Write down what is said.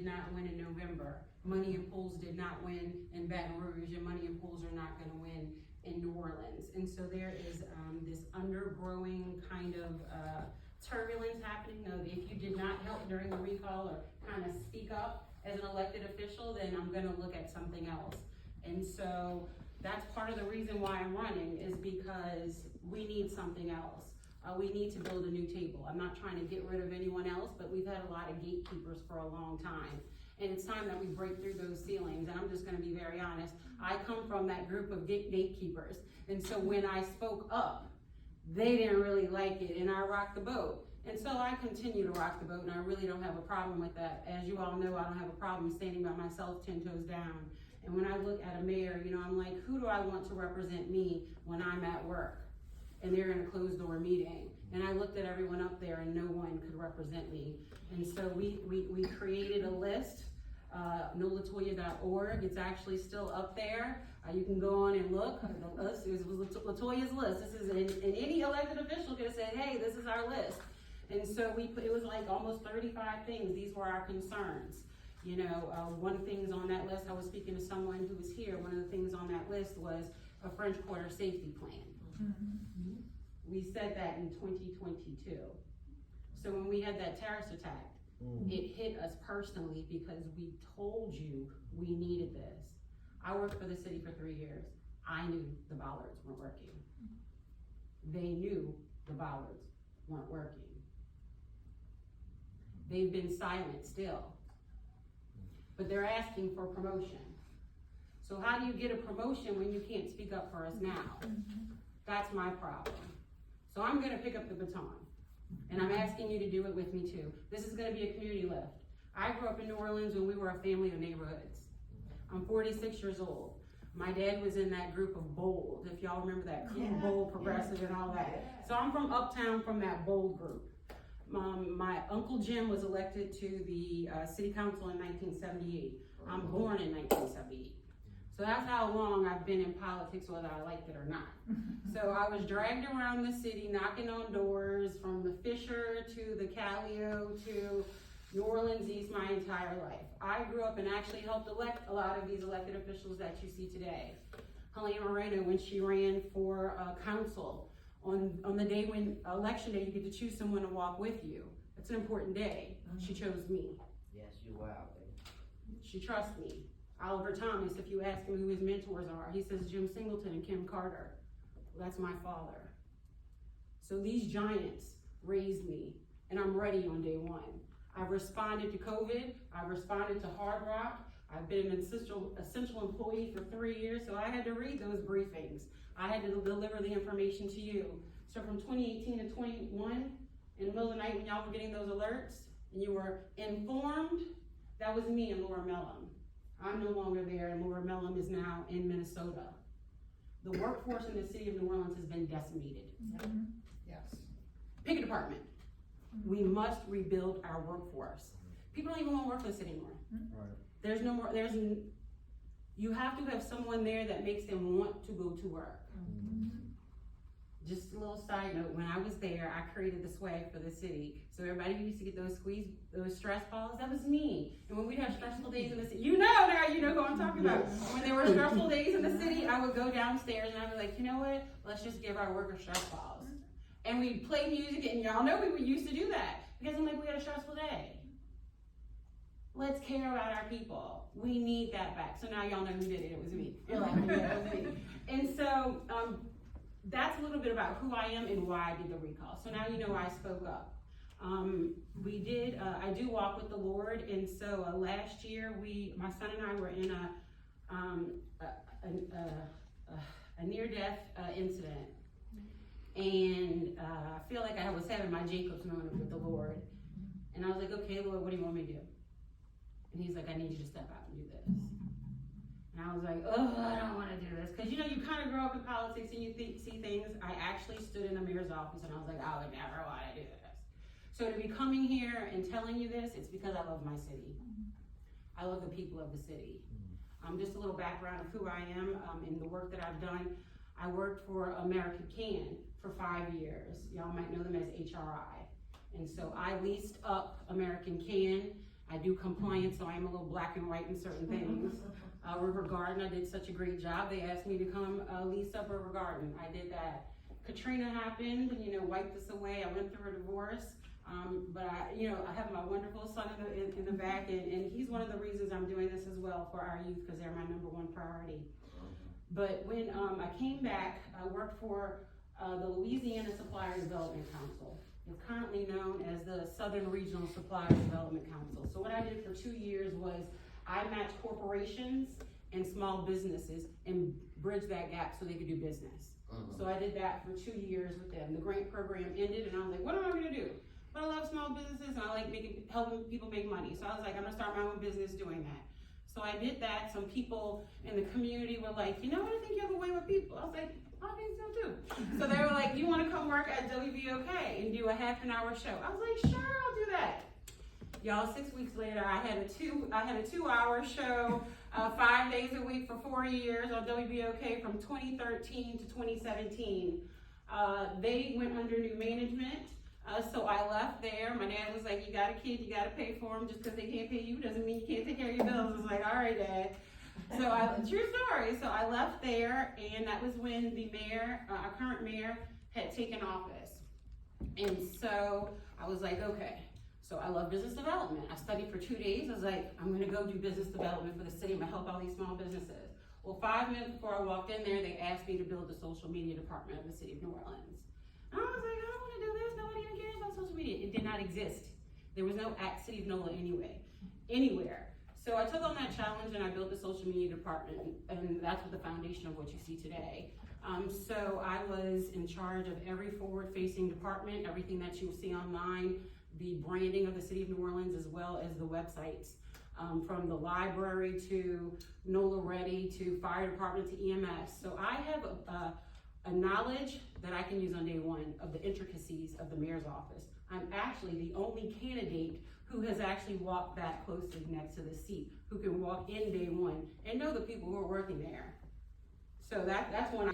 did not win in November. Money and Pools did not win in Baton Rouge, and Money and Pools are not gonna win in New Orleans. And so there is this undergrowing kind of turbulence happening of, if you did not help during the recall or kind of speak up as an elected official, then I'm gonna look at something else. And so that's part of the reason why I'm running, is because we need something else. We need to build a new table. I'm not trying to get rid of anyone else, but we've had a lot of gatekeepers for a long time. And it's time that we break through those ceilings. And I'm just gonna be very honest. I come from that group of gatekeepers. And so when I spoke up, they didn't really like it, and I rocked the boat. And so I continue to rock the boat, and I really don't have a problem with that. As you all know, I don't have a problem standing by myself 10 toes down. And when I look at a mayor, you know, I'm like, who do I want to represent me when I'm at work? And they're in a closed door meeting. And I looked at everyone up there, and no one could represent me. And so we created a list, nolatoya.org. It's actually still up there. You can go on and look. It was Latoya's list. This is, and any elected official could have said, hey, this is our list. And so it was like almost 35 things. These were our concerns. You know, one of the things on that list, I was speaking to someone who was here, one of the things on that list was a French Quarter safety plan. Mm-hmm. We said that in 2022. So when we had that terrorist attack, it hit us personally because we told you we needed this. I worked for the city for 3 years. I knew the bollards weren't working. They knew the bollards weren't working. They've been silent still, but they're asking for promotion. So how do you get a promotion when you can't speak up for us now? That's my problem. So I'm gonna pick up the baton, and I'm asking you to do it with me too. This is gonna be a community lift. I grew up in New Orleans when we were a family of neighborhoods. I'm 46 years old. My dad was in that group of Bold, if y'all remember that, Bold, Progressive, and all that. So I'm from uptown, from that Bold group. My Uncle Jim was elected to the city council in 1978. I'm born in 1978. So that's how long I've been in politics, whether I liked it or not. So I was dragged around the city, knocking on doors, from the Fisher to the Callio to New Orleans East my entire life. I grew up and actually helped elect a lot of these elected officials that you see today. Helena Moreno, when she ran for council, on the day when, election day, you get to choose someone to walk with you. It's an important day. She chose me. Yes, you are. She trusts me. Oliver Thomas, if you ask him who his mentors are, he says Jim Singleton and Kim Carter. Well, that's my father. So these giants raised me, and I'm ready on day one. I've responded to COVID. I've responded to Hard Rock. I've been an essential employee for 3 years, so I had to read those briefings. I had to deliver the information to you. So from 2018 to 21, in the middle of the night when y'all were getting those alerts, and you were informed, that was me and Laura Mellum. I'm no longer there, and Laura Mellum is now in Minnesota. The workforce in the city of New Orleans has been decimated. Mm-hmm. Yes. Pick a department. We must rebuild our workforce. People don't even want to work for this anymore. Right. There's no more, you have to have someone there that makes them want to go to work. Just a little side note, when I was there, I created the swag for the city. So everybody who used to get those stress balls, that was me. And when we'd have stressful days in the city, you know who I'm talking about. When there were stressful days in the city, I would go downstairs and I'd be like, you know what? Let's just give our workers stress balls. And we'd play music, and y'all know we used to do that. Because I'm like, we had a stressful day. Let's care about our people. We need that back. So now y'all know who did it. It was me. You're like, yeah, it was me. And so that's a little bit about who I am and why I did the recall. So now you know I spoke up. I do walk with the Lord. And so last year, my son and I were in a near-death incident. And I feel like I was having my Jacob's moment with the Lord. And I was like, okay, Lord, what do you want me to do? And he's like, I need you to step out and do this. And I was like, oh, I don't want to do this. Because, you kind of grow up in politics and you see things. I actually stood in the mayor's office and I was like, I would never want to do this. So to be coming here and telling you this, it's because I love my city. I love the people of the city. Just a little background of who I am in the work that I've done. I worked for American Can for 5 years. Y'all might know them as HRI. And so I leased up American Can I do compliance, so I am a little black and white in certain things. River Garden, I did such a great job. They asked me to come lease up River Garden. I did that. Katrina happened, wiped us away. I went through a divorce. But I have my wonderful son in the back, and he's one of the reasons I'm doing this as well for our youth, because they're my #1 priority. But when I came back, I worked for the Louisiana Supplier Development Council. It's currently known as the Southern Regional Supplier Development Council. So what I did for 2 years was I matched corporations and small businesses and bridged that gap so they could do business. So I did that for 2 years with them. The grant program ended, and I was like, what am I gonna do? But I love small businesses, and I like helping people make money. So I was like, I'm gonna start my own business doing that. So I did that. Some people in the community were like, I think you have a way with people. I was like, I think so too. So they were like, you wanna come work at WVOK and do a half-an-hour show? I was like, sure, I'll do that. Y'all, 6 weeks later, I had a 2-hour show, 5 days a week for 4 years on WVOK from 2013 to 2017. They went under new management. So I left there. My dad was like, you got a kid, you got to pay for them. Just because they can't pay you doesn't mean you can't take care of your bills. I was like, all right, Dad. So true story. So I left there, and that was when the mayor, our current mayor, had taken office. And so I was like, okay. So I love business development. I studied for 2 days. I was like, I'm going to go do business development for the city. I'm going to help all these small businesses. Well, 5 minutes before I walked in there, they asked me to build the social media department of the city of New Orleans. I was like, I don't want to do this. Nobody even cares about social media. It did not exist. There was no at City of NOLA anywhere. So I took on that challenge, and I built the social media department, and that's what the foundation of what you see today. So I was in charge of every forward-facing department, everything that you see online, the branding of the City of New Orleans, as well as the websites, from the library to NOLA Ready to fire department to EMS. So I have a knowledge that I can use on day one of the intricacies of the mayor's office. I'm actually the only candidate who has actually walked that closely next to the seat, who can walk in day one and know the people who are working there. So that's one.